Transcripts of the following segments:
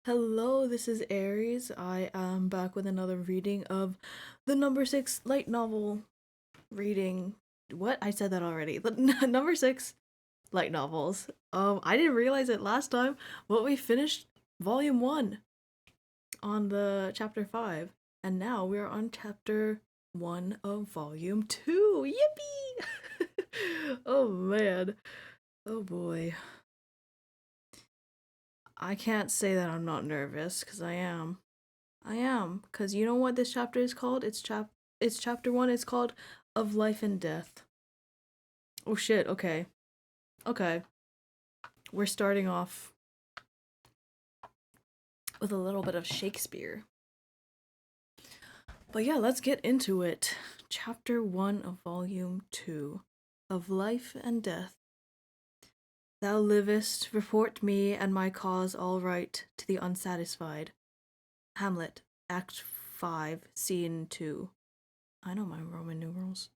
Hello, this is Aries. I am back with another reading of the No.6 light novel reading. What? I said that already. The No.6 light novels. I didn't realize it last time, but we finished volume 1 on the chapter 5, and now we're on chapter 1 of volume 2. Yippee! Oh man. Oh boy. I can't say that I'm not nervous, because I am. I am, because you know what this chapter is called? It's chapter 1. It's called Of Life and Death. Oh shit, okay. Okay. We're starting off with a little bit of Shakespeare. But yeah, let's get into it. Chapter 1 of Volume 2 of Life and Death. Thou livest, report me and my cause all right to the unsatisfied. Hamlet, Act 5, Scene 2. I know my Roman numerals.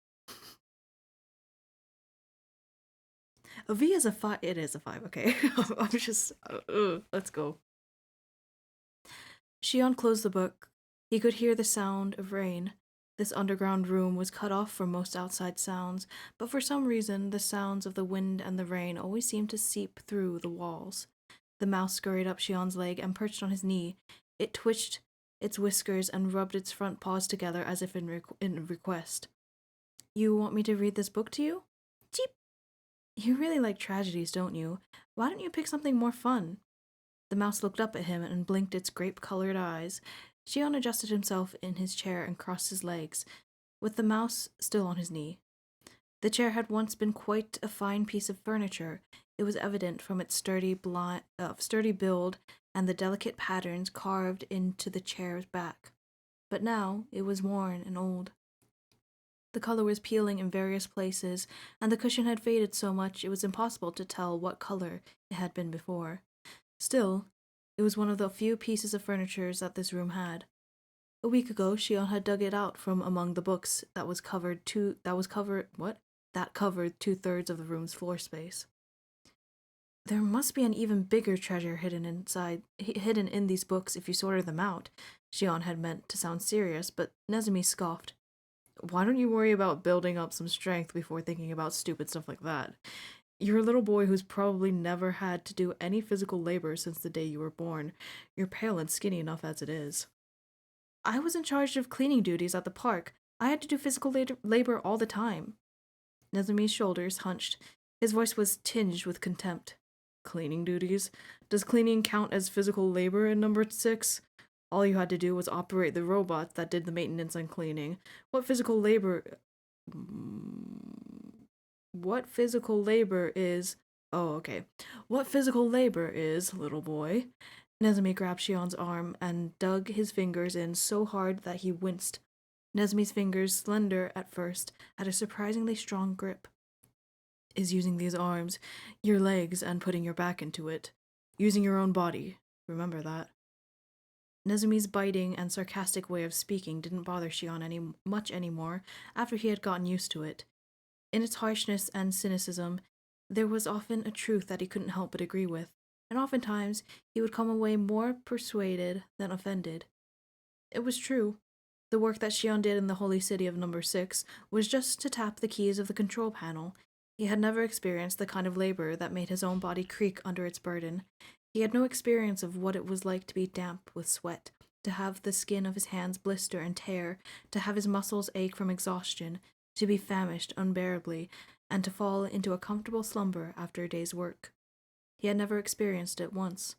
A V is a 5. It is a 5, okay. I'm just. Let's go. Shion closed the book. He could hear the sound of rain. This underground room was cut off from most outside sounds, but for some reason, the sounds of the wind and the rain always seemed to seep through the walls. The mouse scurried up Shion's leg and perched on his knee. It twitched its whiskers and rubbed its front paws together as if in request. You want me to read this book to you? Cheep! You really like tragedies, don't you? Why don't you pick something more fun? The mouse looked up at him and blinked its grape-colored eyes. Shion adjusted himself in his chair and crossed his legs, with the mouse still on his knee. The chair had once been quite a fine piece of furniture. It was evident from its sturdy build and the delicate patterns carved into the chair's back. But now it was worn and old. The color was peeling in various places, and the cushion had faded so much it was impossible to tell what color it had been before. Still, it was one of the few pieces of furniture that this room had. A week ago, Shion had dug it out from among the books that covered 2/3 of the room's floor space. There must be an even bigger treasure hidden in these books if you sorted them out. Shion had meant to sound serious, but Nezumi scoffed. Why don't you worry about building up some strength before thinking about stupid stuff like that? You're a little boy who's probably never had to do any physical labor since the day you were born. You're pale and skinny enough as it is. I was in charge of cleaning duties at the park. I had to do physical labor all the time. Nezumi's shoulders hunched. His voice was tinged with contempt. Cleaning duties? Does cleaning count as physical labor in No.6? All you had to do was operate the robots that did the maintenance and cleaning. What physical labor... What physical labor is... Oh, okay. What physical labor is, little boy? Nezumi grabbed Shion's arm and dug his fingers in so hard that he winced. Nezumi's fingers, slender at first, had a surprisingly strong grip. Is using these arms, your legs, and putting your back into it. Using your own body. Remember that. Nezumi's biting and sarcastic way of speaking didn't bother Shion much anymore after he had gotten used to it. In its harshness and cynicism, there was often a truth that he couldn't help but agree with, and oftentimes he would come away more persuaded than offended. It was true. The work that Shion did in the holy city of No.6 was just to tap the keys of the control panel. He had never experienced the kind of labor that made his own body creak under its burden. He had no experience of what it was like to be damp with sweat, to have the skin of his hands blister and tear, to have his muscles ache from exhaustion, to be famished unbearably, and to fall into a comfortable slumber after a day's work. He had never experienced it once.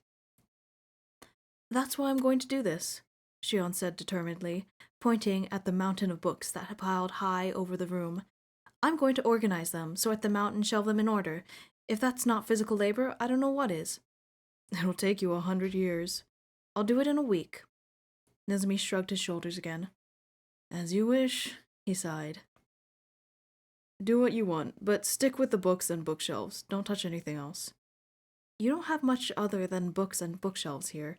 That's why I'm going to do this, Shion said determinedly, pointing at the mountain of books that had piled high over the room. I'm going to organize them, sort them out, and shelve them in order. If that's not physical labor, I don't know what is. It'll take you 100 years. I'll do it in a week. Nezumi shrugged his shoulders again. As you wish, he sighed. Do what you want, but stick with the books and bookshelves. Don't touch anything else. You don't have much other than books and bookshelves here.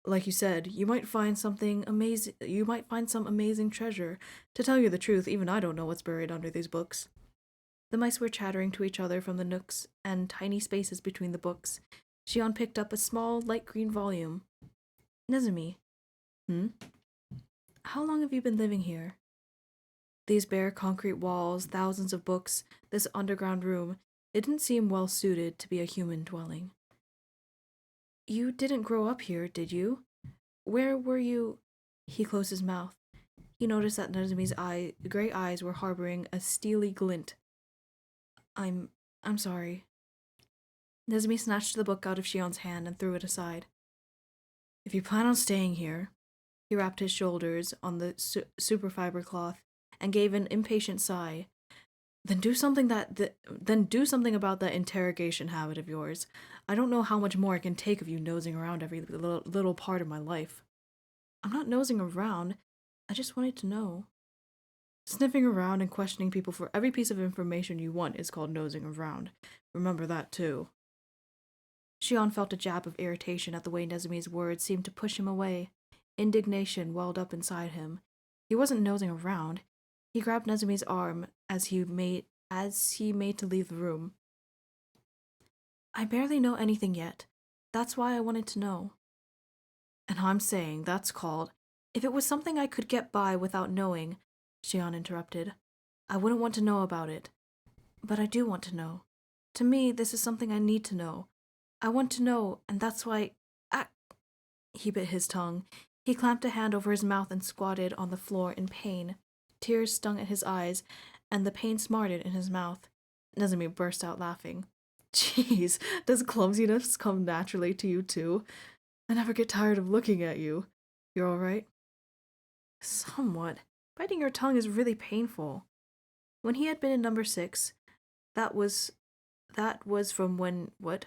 Like you said, you might find something amazing. You might find some amazing treasure. To tell you the truth, even I don't know what's buried under these books. The mice were chattering to each other from the nooks and tiny spaces between the books. Shion picked up a small, light green volume. Nezumi. Hmm? How long have you been living here? These bare concrete walls, thousands of books, this underground room, it didn't seem well suited to be a human dwelling. You didn't grow up here, did you? Where were you? He closed his mouth. He noticed that Nezumi's gray eyes were harboring a steely glint. I'm sorry. Nezumi snatched the book out of Shion's hand and threw it aside. If you plan on staying here, he wrapped his shoulders on the superfiber cloth and gave an impatient sigh. Then do something about that interrogation habit of yours. I don't know how much more I can take of you nosing around every little part of my life. I'm not nosing around. I just wanted to know. Sniffing around and questioning people for every piece of information you want is called nosing around. Remember that too. Shion felt a jab of irritation at the way Nezumi's words seemed to push him away. Indignation welled up inside him. He wasn't nosing around. He grabbed Nezumi's arm as he made to leave the room. I barely know anything yet. That's why I wanted to know. And I'm saying that's called, if it was something I could get by without knowing, Shion interrupted, I wouldn't want to know about it. But I do want to know. To me, this is something I need to know. I want to know, and that's why He bit his tongue. He clamped a hand over his mouth and squatted on the floor in pain. Tears stung at his eyes, and the pain smarted in his mouth. Nezumi burst out laughing. Jeez, does clumsiness come naturally to you too? I never get tired of looking at you. You're all right? Somewhat. Biting your tongue is really painful. When he had been in No.6, that was from when what?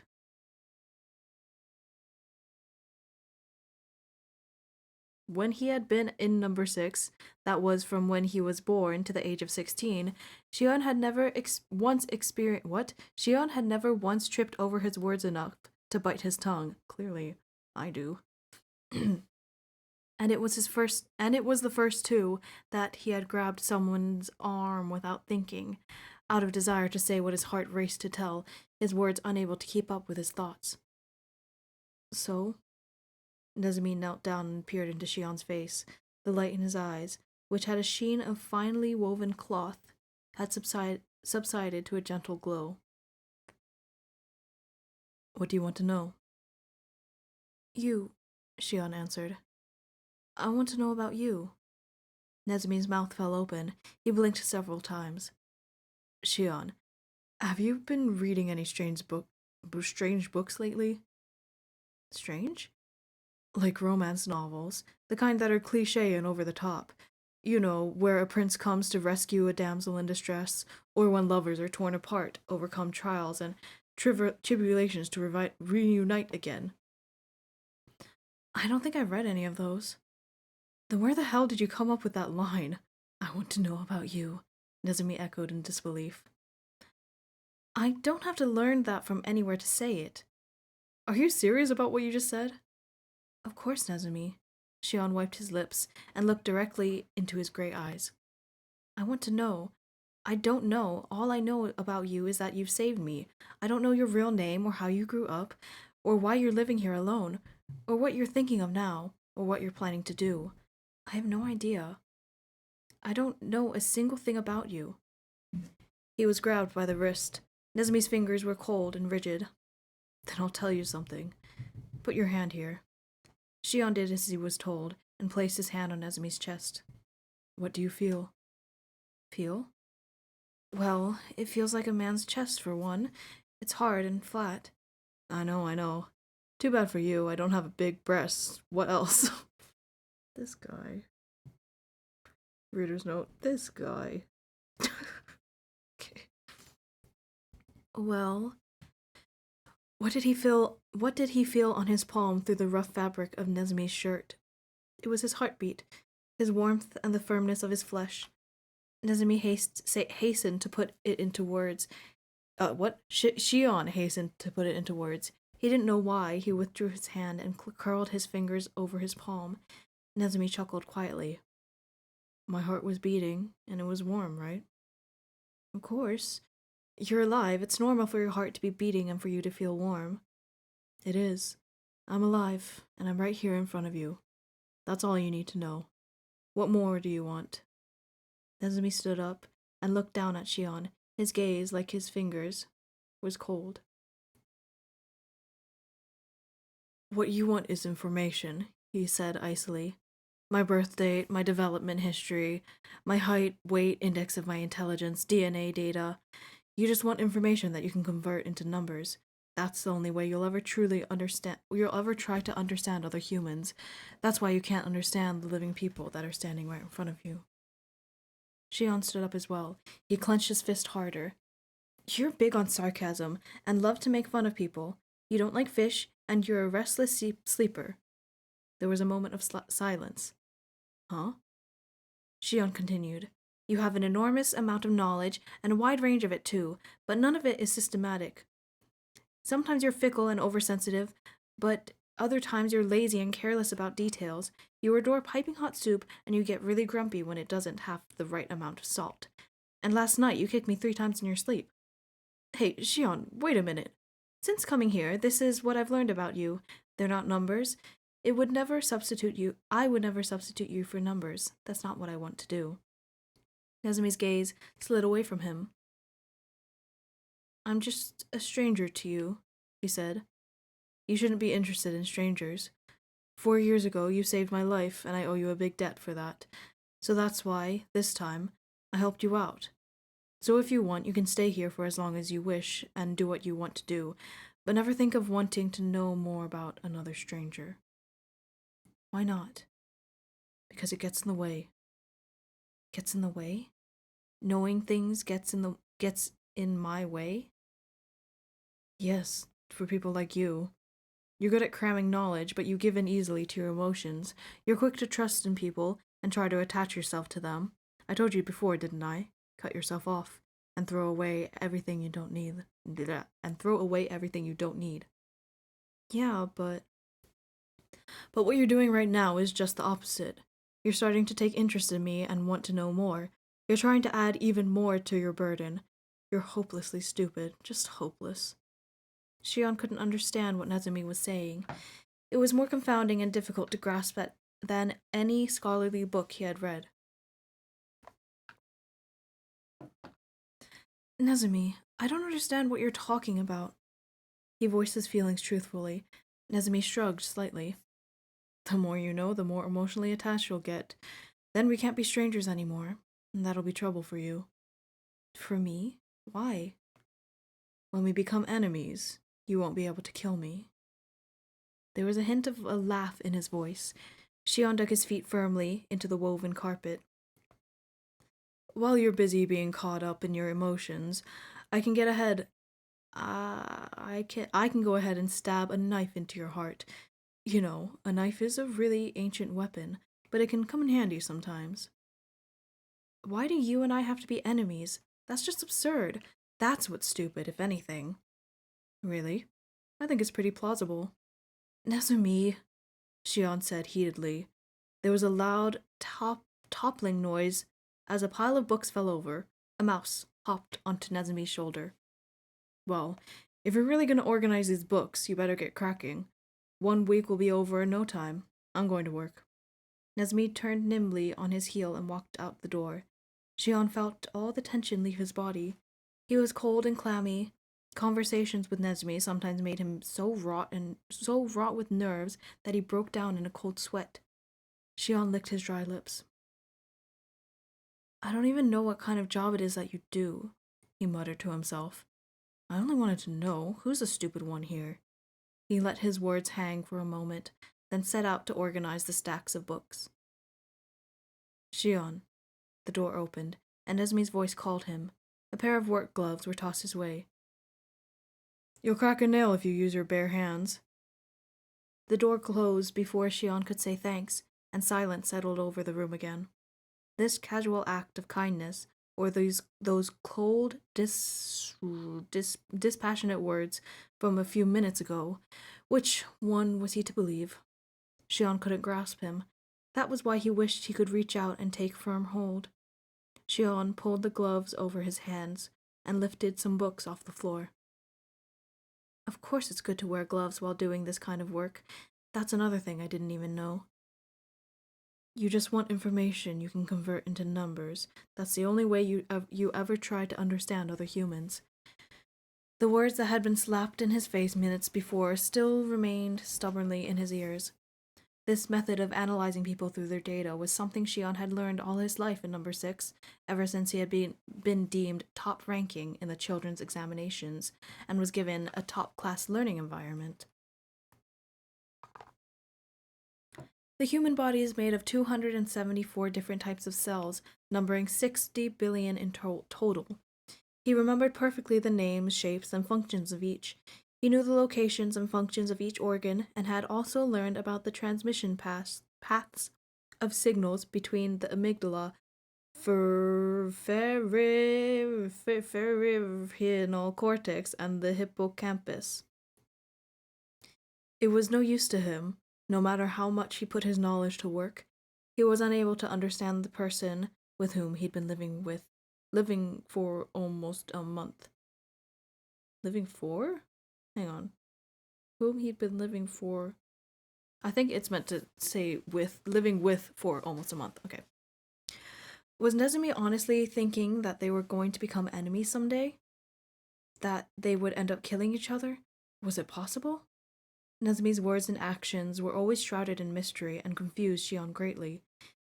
When he had been in No.6, that was from when he was born to the age of 16, Shion had never once experienced what? Shion had never once tripped over his words enough to bite his tongue. Clearly, I do. And it was the first too that he had grabbed someone's arm without thinking, out of desire to say what his heart raced to tell, his words unable to keep up with his thoughts. So, Nezumi knelt down and peered into Shion's face. The light in his eyes, which had a sheen of finely woven cloth, had subsided to a gentle glow. What do you want to know? You, Shion answered. I want to know about you. Nezumi's mouth fell open. He blinked several times. Shion, have you been reading any strange books lately? Strange? Like romance novels, the kind that are cliché and over the top. You know, where a prince comes to rescue a damsel in distress, or when lovers are torn apart, overcome trials and tribulations to reunite again. I don't think I've read any of those. Then where the hell did you come up with that line? I want to know about you, Nezumi echoed in disbelief. I don't have to learn that from anywhere to say it. Are you serious about what you just said? Of course, Nezumi. Shion wiped his lips and looked directly into his gray eyes. I want to know. I don't know. All I know about you is that you've saved me. I don't know your real name or how you grew up, or why you're living here alone, or what you're thinking of now, or what you're planning to do. I have no idea. I don't know a single thing about you. He was grabbed by the wrist. Nezumi's fingers were cold and rigid. Then I'll tell you something. Put your hand here. Shion did as he was told, and placed his hand on Nezumi's chest. What do you feel? Feel? Well, it feels like a man's chest, for one. It's hard and flat. I know. Too bad for you, I don't have a big breast. What else? This guy. Reader's note, this guy. Okay. Well, what did he feel on his palm through the rough fabric of Nezumi's shirt? It was his heartbeat, his warmth and the firmness of his flesh. Nezumi hastened to put it into words. Shion hastened to put it into words. He didn't know why. He withdrew his hand and curled his fingers over his palm. Nezumi chuckled quietly. My heart was beating, and it was warm, right? Of course. You're alive. It's normal for your heart to be beating and for you to feel warm. It is. I'm alive, and I'm right here in front of you. That's all you need to know. What more do you want? Nezumi stood up and looked down at Shion. His gaze, like his fingers, was cold. What you want is information, he said icily. My birth date, my development history, my height, weight, index of my intelligence, DNA data. You just want information that you can convert into numbers. That's the only way you'll ever truly understand, you'll ever try to understand other humans. That's why you can't understand the living people that are standing right in front of you. Shion stood up as well. He clenched his fist harder. You're big on sarcasm and love to make fun of people. You don't like fish, and you're a restless sleeper. There was a moment of silence. Huh? Shion continued. You have an enormous amount of knowledge, and a wide range of it too, but none of it is systematic. Sometimes you're fickle and oversensitive, but other times you're lazy and careless about details. You adore piping hot soup, and you get really grumpy when it doesn't have the right amount of salt. And last night you kicked me 3 times in your sleep. Hey, Shion, wait a minute. Since coming here, this is what I've learned about you. They're not numbers. It would never substitute you. I would never substitute you for numbers. That's not what I want to do. Nezumi's gaze slid away from him. I'm just a stranger to you, he said. You shouldn't be interested in strangers. 4 years ago, you saved my life, and I owe you a big debt for that. So that's why, this time, I helped you out. So if you want, you can stay here for as long as you wish and do what you want to do, but never think of wanting to know more about another stranger. Why not? Because it gets in the way. Gets in the way? Knowing things gets in my way? Yes, for people like you. You're good at cramming knowledge, but you give in easily to your emotions. You're quick to trust in people and try to attach yourself to them. I told you before, didn't I? Cut yourself off and throw away everything you don't need. Yeah, but what you're doing right now is just the opposite. You're starting to take interest in me and want to know more. You're trying to add even more to your burden. You're hopelessly stupid, just hopeless. Shion couldn't understand what Nezumi was saying. It was more confounding and difficult to grasp than any scholarly book he had read. Nezumi, I don't understand what you're talking about. He voiced his feelings truthfully. Nezumi shrugged slightly. The more you know, the more emotionally attached you'll get. Then we can't be strangers anymore, and that'll be trouble for you. For me? Why? When we become enemies, you won't be able to kill me. There was a hint of a laugh in his voice. Shion dug his feet firmly into the woven carpet. While you're busy being caught up in your emotions, I can get ahead. I can go ahead and stab a knife into your heart. You know, a knife is a really ancient weapon, but it can come in handy sometimes. Why do you and I have to be enemies? That's just absurd. That's what's stupid, if anything. Really? I think it's pretty plausible. Nezumi, Shion said heatedly. There was a loud toppling noise as a pile of books fell over. A mouse hopped onto Nezumi's shoulder. Well, if you're really going to organize these books, you better get cracking. 1 week will be over in no time. I'm going to work. Nezumi turned nimbly on his heel and walked out the door. Shion felt all the tension leave his body. He was cold and clammy. Conversations with Nezumi sometimes made him so wrought with nerves that he broke down in a cold sweat. Shion licked his dry lips. I don't even know what kind of job it is that you do, he muttered to himself. I only wanted to know who's the stupid one here. He let his words hang for a moment, then set out to organize the stacks of books. Shion. The door opened, and Nezumi's voice called him. A pair of work gloves were tossed his way. You'll crack a nail if you use your bare hands. The door closed before Shion could say thanks, and silence settled over the room again. This casual act of kindness, or those cold, dispassionate words from a few minutes ago, which one was he to believe? Shion couldn't grasp him. That was why he wished he could reach out and take firm hold. Shion pulled the gloves over his hands and lifted some books off the floor. Of course it's good to wear gloves while doing this kind of work. That's another thing I didn't even know. You just want information you can convert into numbers. That's the only way you ever tried to understand other humans. The words that had been slapped in his face minutes before still remained stubbornly in his ears. This method of analyzing people through their data was something Shion had learned all his life in Number 6, ever since he had been deemed top ranking in the children's examinations and was given a top class learning environment. The human body is made of 274 different types of cells, numbering 60 billion in total. He remembered perfectly the names, shapes, and functions of each. He knew the locations and functions of each organ and had also learned about the transmission paths of signals between the amygdala, cerebral cortex, and the hippocampus. It was no use to him, no matter how much he put his knowledge to work. He was unable to understand the person with whom he'd been living for almost a month. Living for? Hang on. Whom he'd been living for. I think it's meant to say living with for almost a month. Okay. Was Nezumi honestly thinking that they were going to become enemies someday? That they would end up killing each other? Was it possible? Nezumi's words and actions were always shrouded in mystery and confused Shion greatly.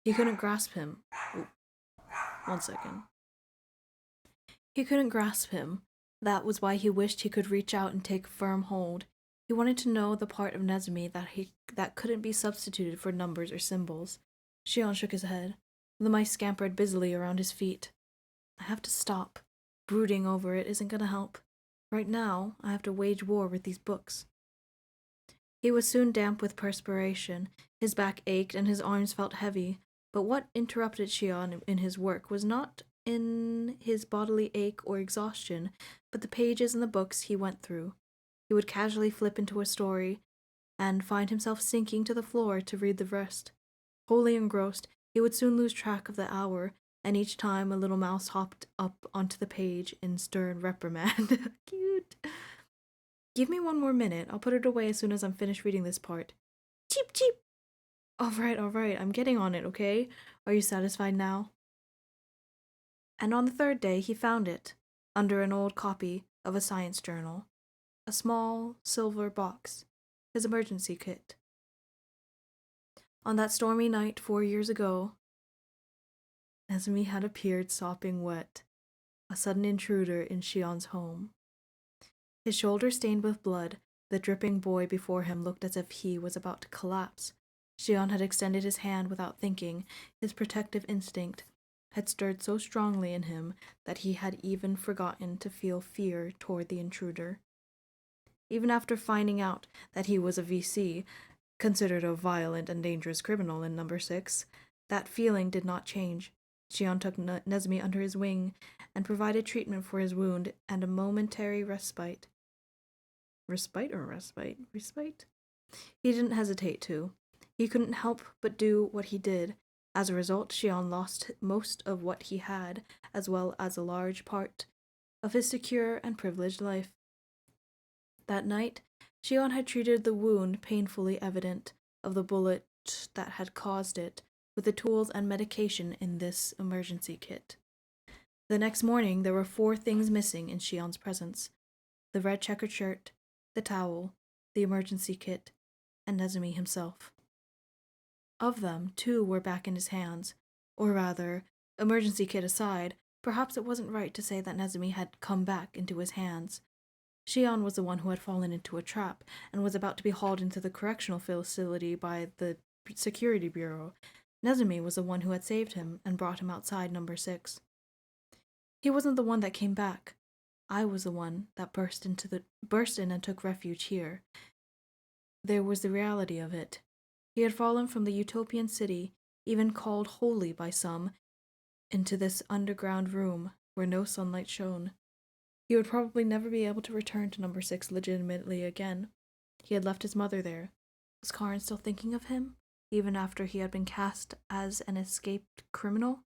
He couldn't grasp him. Ooh, 1 second. He couldn't grasp him. That was why he wished he could reach out and take firm hold. He wanted to know the part of Nezumi that couldn't be substituted for numbers or symbols. Shion shook his head. The mice scampered busily around his feet. I have to stop. Brooding over it isn't gonna help. Right now, I have to wage war with these books. He was soon damp with perspiration. His back ached and his arms felt heavy. But what interrupted Shion in his work was not in his bodily ache or exhaustion, but the pages in the books he went through. He would casually flip into a story and find himself sinking to the floor to read the rest. Wholly engrossed, he would soon lose track of the hour, and each time a little mouse hopped up onto the page in stern reprimand. Cute. Give me 1 more minute. I'll put it away as soon as I'm finished reading this part. Cheep, cheep. All right. I'm getting on it, okay? Are you satisfied now? And on the third day, he found it, under an old copy of a science journal. A small silver box. His emergency kit. On that stormy night 4 years ago, Nezumi had appeared sopping wet, a sudden intruder in Shion's home. His shoulder stained with blood, the dripping boy before him looked as if he was about to collapse. Shion had extended his hand without thinking. His protective instinct had stirred so strongly in him that he had even forgotten to feel fear toward the intruder. Even after finding out that he was a VC, considered a violent and dangerous criminal in Number 6, that feeling did not change. Shion took Nezumi under his wing and provided treatment for his wound and a momentary respite. Respite? Respite? He didn't hesitate to. He couldn't help but do what he did. As a result, Shion lost most of what he had, as well as a large part of his secure and privileged life. That night, Shion had treated the wound painfully evident of the bullet that had caused it with the tools and medication in this emergency kit. The next morning, there were 4 things missing in Shion's presence: the red checkered shirt, the towel, the emergency kit, and Nezumi himself. Of them, 2 were back in his hands. Or rather, emergency kit aside, perhaps it wasn't right to say that Nezumi had come back into his hands. Shion was the one who had fallen into a trap and was about to be hauled into the correctional facility by the security bureau. Nezumi was the one who had saved him and brought him outside Number 6. He wasn't the one that came back. I was the one that burst in and took refuge here. There was the reality of it. He had fallen from the utopian city, even called holy by some, into this underground room where no sunlight shone. He would probably never be able to return to Number 6 legitimately again. He had left his mother there. Was Karin still thinking of him, even after he had been cast as an escaped criminal?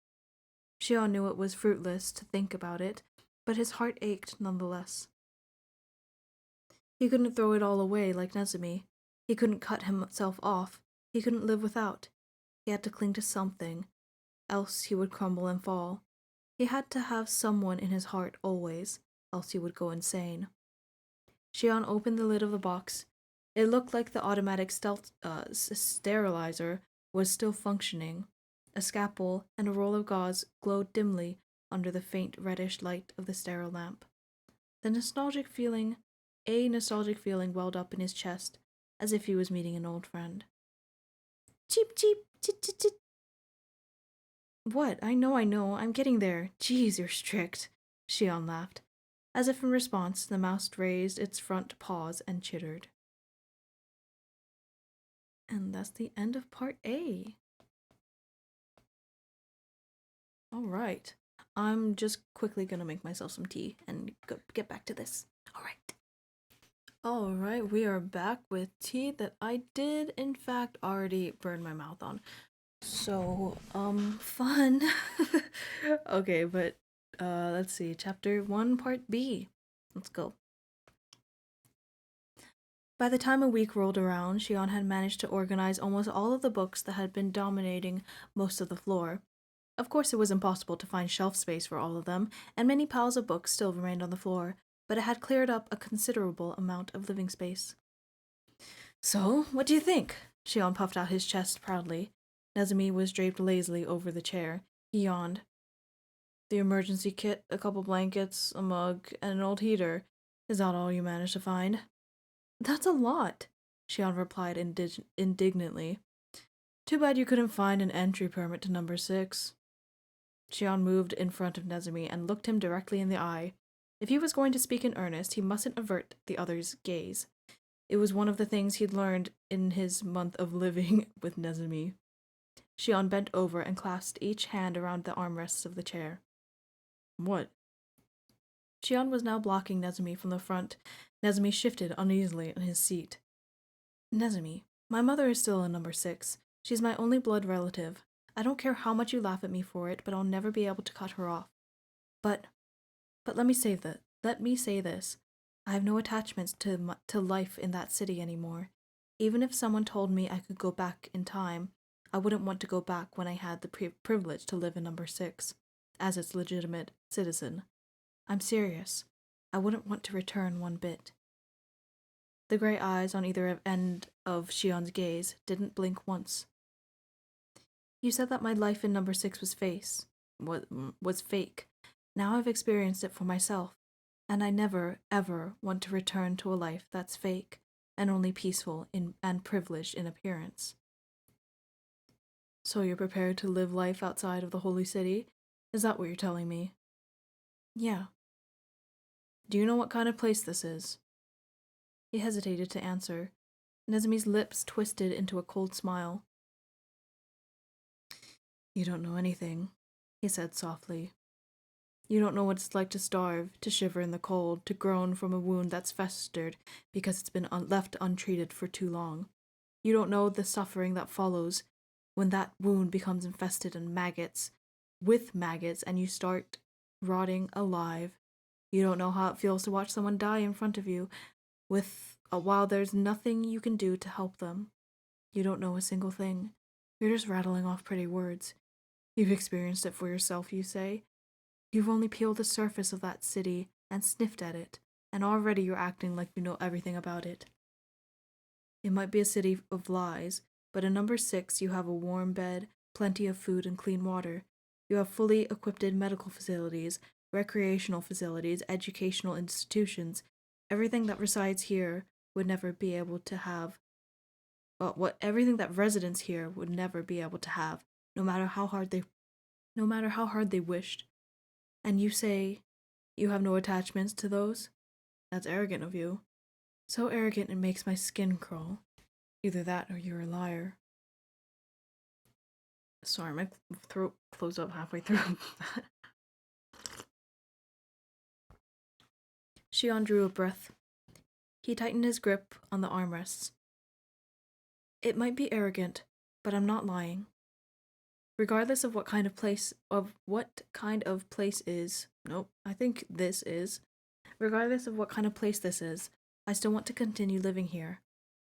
Shion knew it was fruitless to think about it, but his heart ached nonetheless. He couldn't throw it all away like Nezumi. He couldn't cut himself off. He couldn't live without. He had to cling to something, else he would crumble and fall. He had to have someone in his heart always, else he would go insane. Shion opened the lid of the box. It looked like the automatic sterilizer was still functioning. A scalpel and a roll of gauze glowed dimly under the faint reddish light of the sterile lamp. The nostalgic feeling welled up in his chest, as if he was meeting an old friend. Cheep, cheep, chit, chit, chit. What? I know, I'm getting there. Geez, you're strict. Shion laughed. As if in response, the mouse raised its front paws and chittered. And that's the end of part A. Alright. I'm just quickly gonna make myself some tea and get back to this. Alright, we are back with tea that I did, in fact, already burn my mouth on. So, fun. Okay, but, let's see. Chapter 1, Part B. Let's go. By the time a week rolled around, Shion had managed to organize almost all of the books that had been dominating most of the floor. Of course, it was impossible to find shelf space for all of them, and many piles of books still remained on the floor, but it had cleared up a considerable amount of living space. So, what do you think? Shion puffed out his chest proudly. Nezumi was draped lazily over the chair. He yawned. The emergency kit, a couple blankets, a mug, and an old heater. Is that all you managed to find? That's a lot, Shion replied indignantly. Too bad you couldn't find an entry permit to No.6. Shion moved in front of Nezumi and looked him directly in the eye. If he was going to speak in earnest, he mustn't avert the other's gaze. It was one of the things he'd learned in his month of living with Nezumi. Shion bent over and clasped each hand around the armrests of the chair. What? Shion was now blocking Nezumi from the front. Nezumi shifted uneasily in his seat. Nezumi, my mother is still a No.6. She's my only blood relative. I don't care how much you laugh at me for it, but I'll never be able to cut her off. But let me say this. I have no attachments to life in that city anymore. Even if someone told me I could go back in time, I wouldn't want to go back when I had the privilege to live in No.6, as its legitimate citizen. I'm serious. I wouldn't want to return one bit. The gray eyes on either end of Shion's gaze didn't blink once. You said that my life in No.6 was fake. Now I've experienced it for myself, and I never, ever want to return to a life that's fake and only peaceful and privileged in appearance. So you're prepared to live life outside of the holy city? Is that what you're telling me? Yeah. Do you know what kind of place this is? He hesitated to answer. Nezumi's lips twisted into a cold smile. You don't know anything, he said softly. You don't know what it's like to starve, to shiver in the cold, to groan from a wound that's festered because it's been left untreated for too long. You don't know the suffering that follows when that wound becomes infested with maggots, and you start rotting alive. You don't know how it feels to watch someone die in front of you while there's nothing you can do to help them. You don't know a single thing. You're just rattling off pretty words. You've experienced it for yourself, you say. You've only peeled the surface of that city and sniffed at it, and already you're acting like you know everything about it. It might be a city of lies, but in No.6 you have a warm bed, plenty of food and clean water. You have fully equipped medical facilities, recreational facilities, educational institutions. Everything that resides here would never be able to have. Everything that residents here would never be able to have, no matter how hard they wished. And you say you have no attachments to those? That's arrogant of you. So arrogant it makes my skin crawl. Either that or you're a liar. Sorry, my throat closed up halfway through. Shion drew a breath. He tightened his grip on the armrests. It might be arrogant, but I'm not lying. Regardless of what kind of place is. Nope, I think this is. Regardless of what kind of place this is, I still want to continue living here.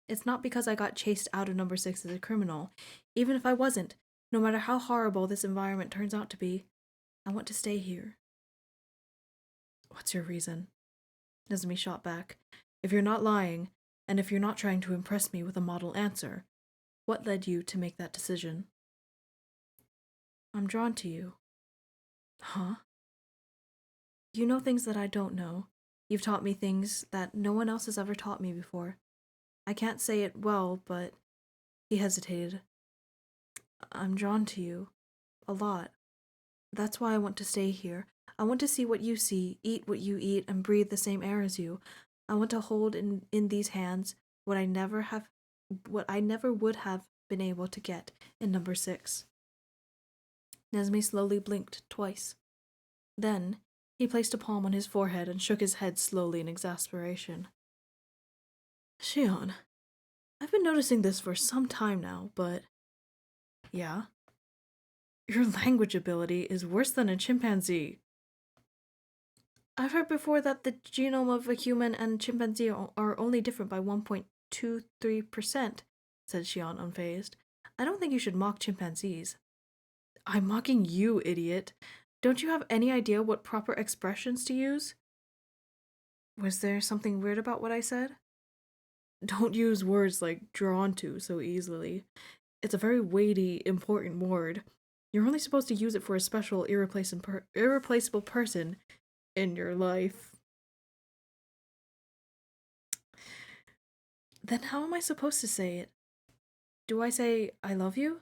It's not because I got chased out of No.6 as a criminal. Even if I wasn't, no matter how horrible this environment turns out to be, I want to stay here. What's your reason? Nezumi shot back. If you're not lying, and if you're not trying to impress me with a model answer, what led you to make that decision? I'm drawn to you. Huh? You know things that I don't know. You've taught me things that no one else has ever taught me before. I can't say it well, but he hesitated. I'm drawn to you. A lot. That's why I want to stay here. I want to see what you see, eat what you eat, and breathe the same air as you. I want to hold in these hands what I never would have been able to get in No.6. Nezumi slowly blinked twice. Then, he placed a palm on his forehead and shook his head slowly in exasperation. Shion, I've been noticing this for some time now, but... Yeah? Your language ability is worse than a chimpanzee. I've heard before that the genome of a human and chimpanzee are only different by 1.23%, said Shion unfazed. I don't think you should mock chimpanzees. I'm mocking you, idiot. Don't you have any idea what proper expressions to use? Was there something weird about what I said? Don't use words like drawn to so easily. It's a very weighty, important word. You're only supposed to use it for a special, irreplaceable person in your life. Then how am I supposed to say it? Do I say, I love you?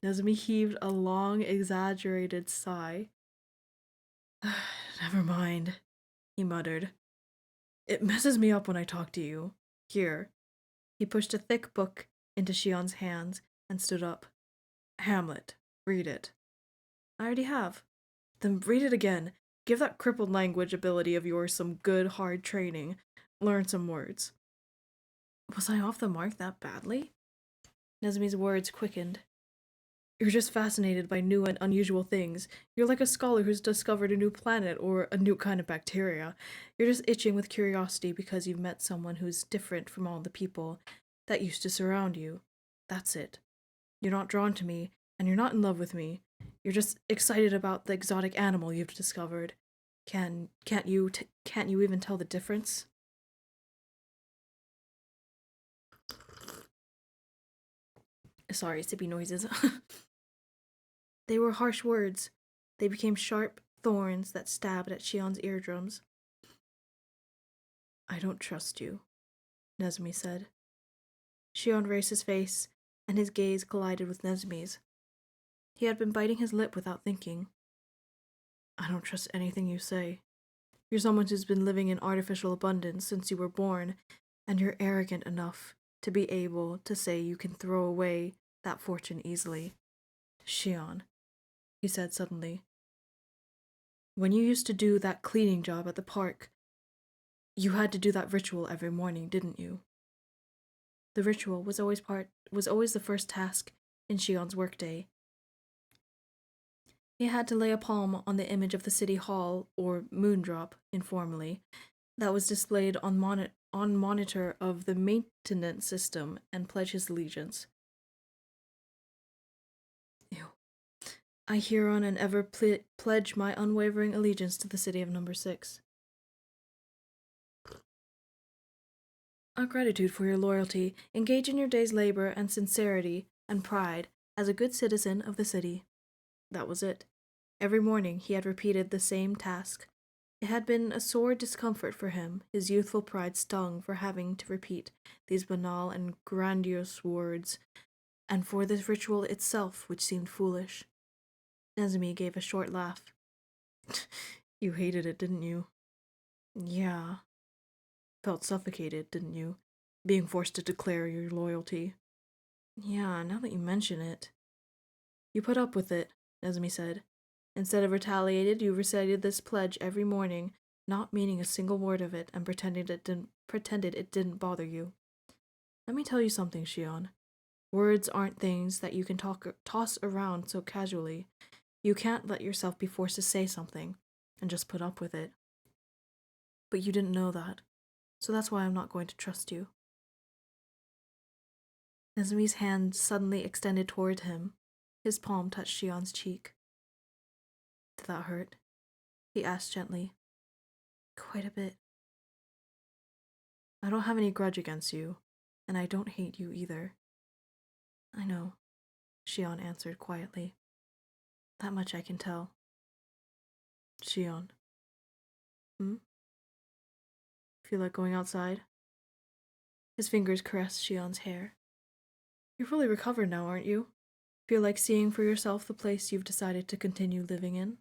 Nezumi heaved a long, exaggerated sigh. Never mind, he muttered. It messes me up when I talk to you. Here. He pushed a thick book into Shion's hands and stood up. Hamlet. Read it. I already have. Then read it again. Give that crippled language ability of yours some good, hard training. Learn some words. Was I off the mark that badly? Nezumi's words quickened. You're just fascinated by new and unusual things. You're like a scholar who's discovered a new planet or a new kind of bacteria. You're just itching with curiosity because you've met someone who's different from all the people that used to surround you. That's it. You're not drawn to me, and you're not in love with me. You're just excited about the exotic animal you've discovered. Can't you even tell the difference? Sorry, sippy noises. They were harsh words. They became sharp thorns that stabbed at Shion's eardrums. I don't trust you, Nezumi said. Shion raised his face, and his gaze collided with Nezumi's. He had been biting his lip without thinking. I don't trust anything you say. You're someone who's been living in artificial abundance since you were born, and you're arrogant enough to be able to say you can throw away that fortune easily. Shion, he said suddenly. When you used to do that cleaning job at the park, you had to do that ritual every morning, didn't you? The ritual was always the first task in Shion's workday. He had to lay a palm on the image of the city hall, or moondrop, informally, that was displayed on monitor of the maintenance system and pledge his allegiance. Ew. I hereon and ever pledge my unwavering allegiance to the city of No.6. Our gratitude for your loyalty. Engage in your day's labor and sincerity and pride as a good citizen of the city. That was it. Every morning he had repeated the same task. It had been a sore discomfort for him. His youthful pride stung for having to repeat these banal and grandiose words, and for this ritual itself, which seemed foolish. Nezumi gave a short laugh. You hated it, didn't you? Yeah. Felt suffocated, didn't you? Being forced to declare your loyalty. Yeah, now that you mention it. You put up with it, Nezumi said. Instead of retaliated, you recited this pledge every morning, not meaning a single word of it, and pretended it didn't bother you. Let me tell you something, Shion. Words aren't things that you can toss around so casually. You can't let yourself be forced to say something and just put up with it. But you didn't know that, so that's why I'm not going to trust you. Nezumi's hand suddenly extended toward him. His palm touched Shion's cheek. Did that hurt? He asked gently. Quite a bit. I don't have any grudge against you, and I don't hate you either. I know, Shion answered quietly. That much I can tell. Shion. Feel like going outside? His fingers caressed Shion's hair. You're fully recovered now, aren't you? Feel like seeing for yourself the place you've decided to continue living in?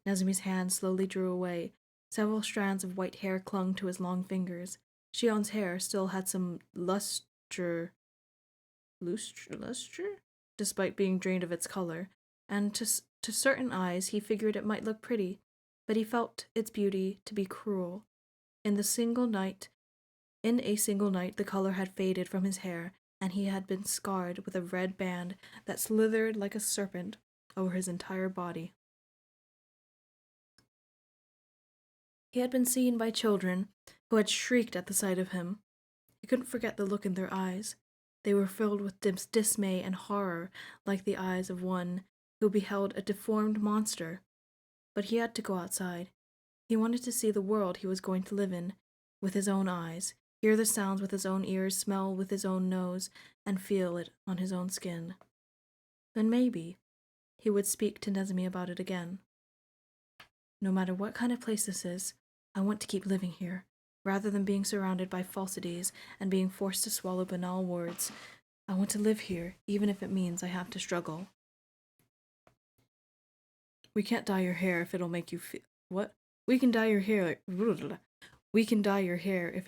Nezumi's hand slowly drew away. Several strands of white hair clung to his long fingers. Shion's hair still had some luster, despite being drained of its color, and to certain eyes he figured it might look pretty, but he felt its beauty to be cruel. In a single night, the color had faded from his hair, and he had been scarred with a red band that slithered like a serpent over his entire body. He had been seen by children who had shrieked at the sight of him. He couldn't forget the look in their eyes. They were filled with dismay and horror, like the eyes of one who beheld a deformed monster. But he had to go outside. He wanted to see the world he was going to live in with his own eyes, hear the sounds with his own ears, smell with his own nose, and feel it on his own skin. Then maybe he would speak to Nezumi about it again. No matter what kind of place this is, I want to keep living here, rather than being surrounded by falsities and being forced to swallow banal words. I want to live here, even if it means I have to struggle. We can't dye your hair if it'll make you feel... What? We can dye your hair... We can dye your hair if...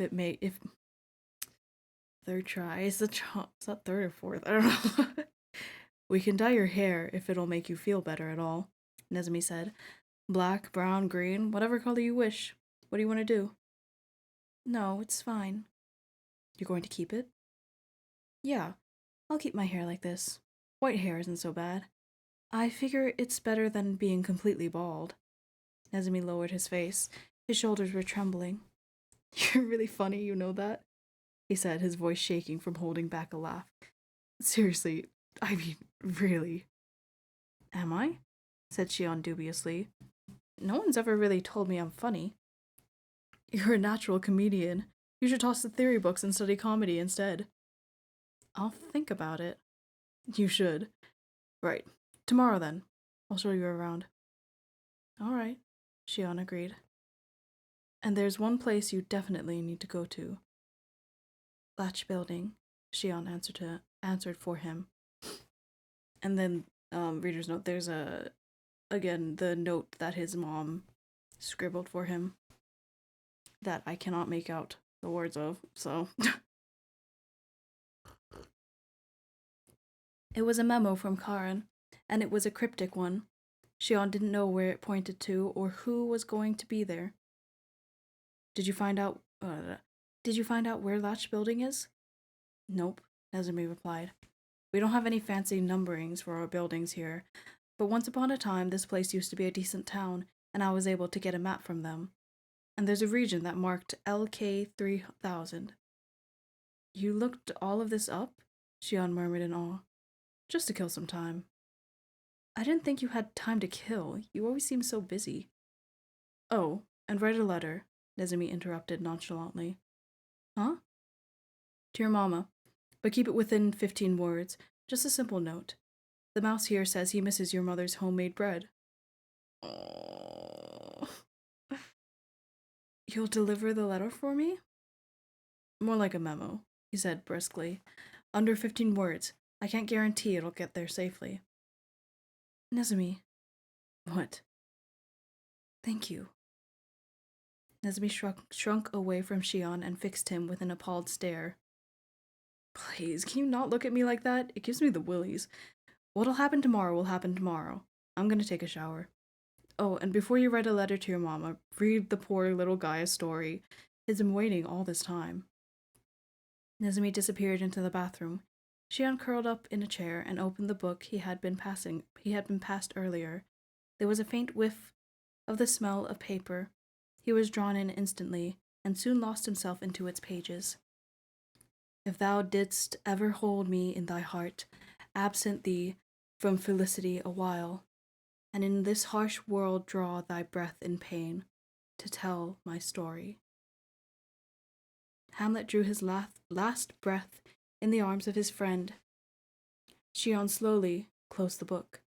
Third try. Is that third or fourth? I don't know. We can dye your hair if it'll make you feel better at all, Nezumi said. Black, brown, green, whatever color you wish. What do you want to do? No, it's fine. You're going to keep it? Yeah, I'll keep my hair like this. White hair isn't so bad. I figure it's better than being completely bald. Nezumi lowered his face. His shoulders were trembling. You're really funny, you know that? He said, his voice shaking from holding back a laugh. Seriously, I mean, really. Am I? Said Shion dubiously. No one's ever really told me I'm funny. You're a natural comedian. You should toss the theory books and study comedy instead. I'll think about it. You should. Right. Tomorrow then. I'll show you around. All right, Shion agreed. And there's one place you definitely need to go to. Latch Building, Shion answered for him. And then, reader's note, there's again, the note that his mom scribbled for him that I cannot make out the words of, so. It was a memo from Karen, and it was a cryptic one. Shion didn't know where it pointed to or who was going to be there. Did you find out where Latch Building is? Nope, Nezumi replied. We don't have any fancy numberings for our buildings here, but once upon a time this place used to be a decent town, and I was able to get a map from them. And there's a region that marked LK 3000. You looked all of this up? Shion murmured in awe. Just to kill some time. I didn't think you had time to kill. You always seem so busy. Oh, and write a letter, Nezumi interrupted nonchalantly. Huh? To your mama, but keep it within 15 words. Just a simple note. The mouse here says he misses your mother's homemade bread. Oh. You'll deliver the letter for me? More like a memo, he said briskly. Under 15 words. I can't guarantee it'll get there safely. Nezumi. What? Thank you. Nezumi shrunk away from Shion and fixed him with an appalled stare. Please, can you not look at me like that? It gives me the willies. What'll happen tomorrow will happen tomorrow. I'm gonna take a shower. Oh, and before you write a letter to your mama, read the poor little guy a story. He's been waiting all this time. Nezumi disappeared into the bathroom. Shion curled up in a chair and opened the book he had been passed earlier. There was a faint whiff of the smell of paper. He was drawn in instantly, and soon lost himself into its pages. If thou didst ever hold me in thy heart, absent thee from felicity a while, and in this harsh world draw thy breath in pain, to tell my story. Hamlet drew his last breath in the arms of his friend. Shion slowly closed the book.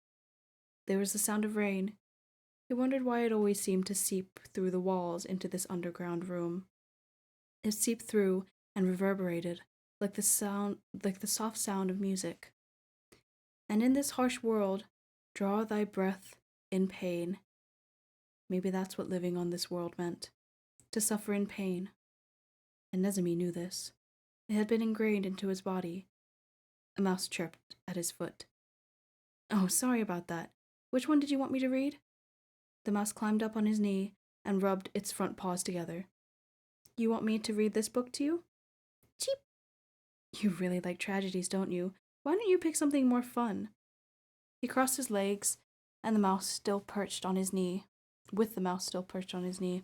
There was the sound of rain. He wondered why it always seemed to seep through the walls into this underground room. It seeped through and reverberated like the soft sound of music. And in this harsh world, draw thy breath in pain. Maybe that's what living on this world meant, to suffer in pain. And Nezumi knew this. It had been ingrained into his body. A mouse chirped at his foot. Oh, sorry about that. Which one did you want me to read? The mouse climbed up on his knee and rubbed its front paws together. You want me to read this book to you? Cheep! You really like tragedies, don't you? Why don't you pick something more fun? He crossed his legs, and the mouse still perched on his knee. With the mouse still perched on his knee.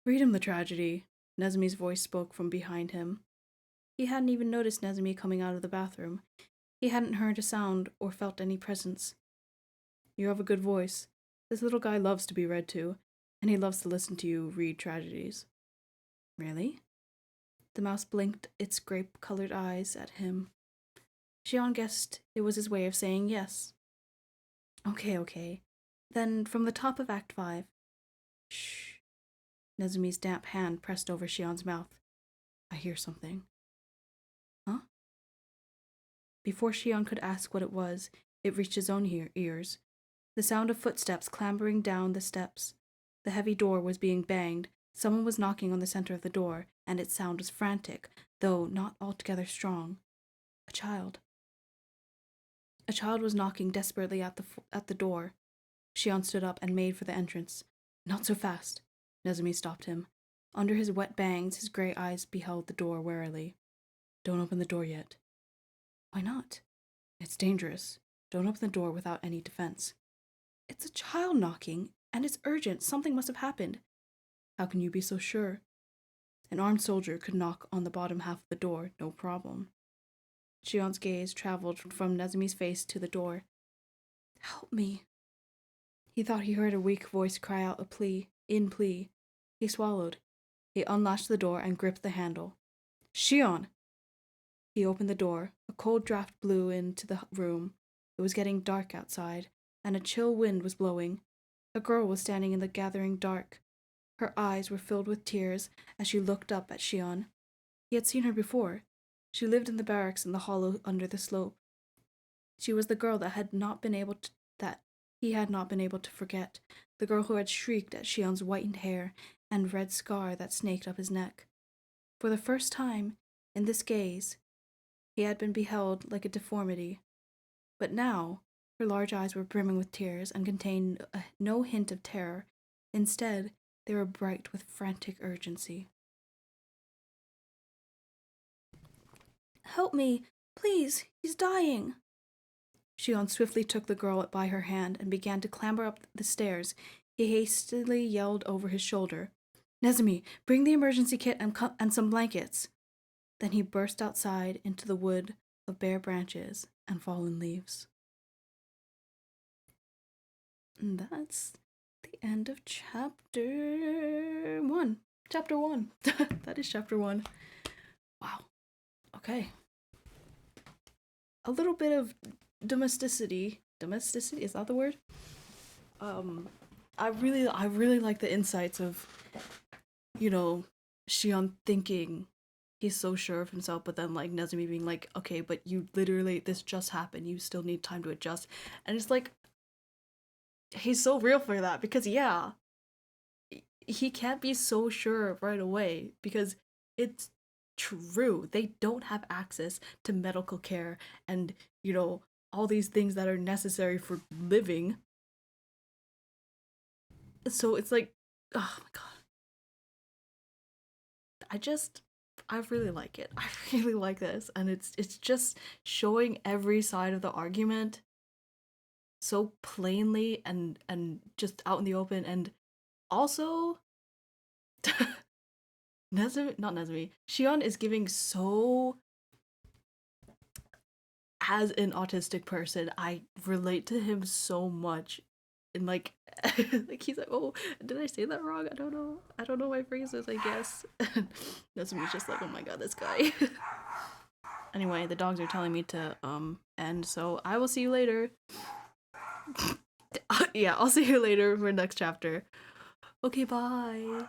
Read him the tragedy, Nezumi's voice spoke from behind him. He hadn't even noticed Nezumi coming out of the bathroom. He hadn't heard a sound or felt any presence. You have a good voice. This little guy loves to be read to, and he loves to listen to you read tragedies. Really? The mouse blinked its grape-colored eyes at him. Shion guessed it was his way of saying yes. Okay. Then from the top of Act 5. Shh. Nezumi's damp hand pressed over Shion's mouth. I hear something. Huh? Before Shion could ask what it was, it reached his own ears. The sound of footsteps clambering down the steps. The heavy door was being banged. Someone was knocking on the center of the door, and its sound was frantic, though not altogether strong. A child. A child was knocking desperately at the door. Shion stood up and made for the entrance. Not so fast. Nezumi stopped him. Under his wet bangs, his gray eyes beheld the door warily. Don't open the door yet. Why not? It's dangerous. Don't open the door without any defense. It's a child knocking, and it's urgent. Something must have happened. How can you be so sure? An armed soldier could knock on the bottom half of the door, no problem. Shion's gaze traveled from Nezumi's face to the door. Help me. He thought he heard a weak voice cry out a plea. He swallowed. He unlatched the door and gripped the handle. Shion! He opened the door. A cold draft blew into the room. It was getting dark outside, and a chill wind was blowing. A girl was standing in the gathering dark. Her eyes were filled with tears as she looked up at Shion. He had seen her before. She lived in the barracks in the hollow under the slope. She was the girl that he had not been able to forget, the girl who had shrieked at Shion's whitened hair and red scar that snaked up his neck. For the first time, in this gaze, he had been beheld like a deformity. But now, her large eyes were brimming with tears and contained no hint of terror. Instead, they were bright with frantic urgency. Help me! Please! He's dying! Shion swiftly took the girl by her hand and began to clamber up the stairs. He hastily yelled over his shoulder, Nezumi, bring the emergency kit and some blankets. Then he burst outside into the wood of bare branches and fallen leaves. And that's the end of chapter 1. Chapter 1. That is chapter 1. Wow. Okay. A little bit of domesticity, is that the word? I really like the insights of, Shion thinking he's so sure of himself, but then like Nezumi being like, okay, but you literally, this just happened, you still need time to adjust. And it's like, he's so real for that, because yeah, he can't be so sure right away, because it's true. They don't have access to medical care and, all these things that are necessary for living. So it's like, oh my god. I really like it. I really like this, and it's just showing every side of the argument so plainly and just out in the open, and also Nezumi, not Nezumi, Shion is giving so, as an autistic person, I relate to him so much. And like like he's like, oh, did I say that wrong? I don't know my phrases, I guess. Nezumi's just like, oh my god, this guy. Anyway, the dogs are telling me to end, so I will see you later. Yeah, I'll see you later for next chapter. Okay, bye.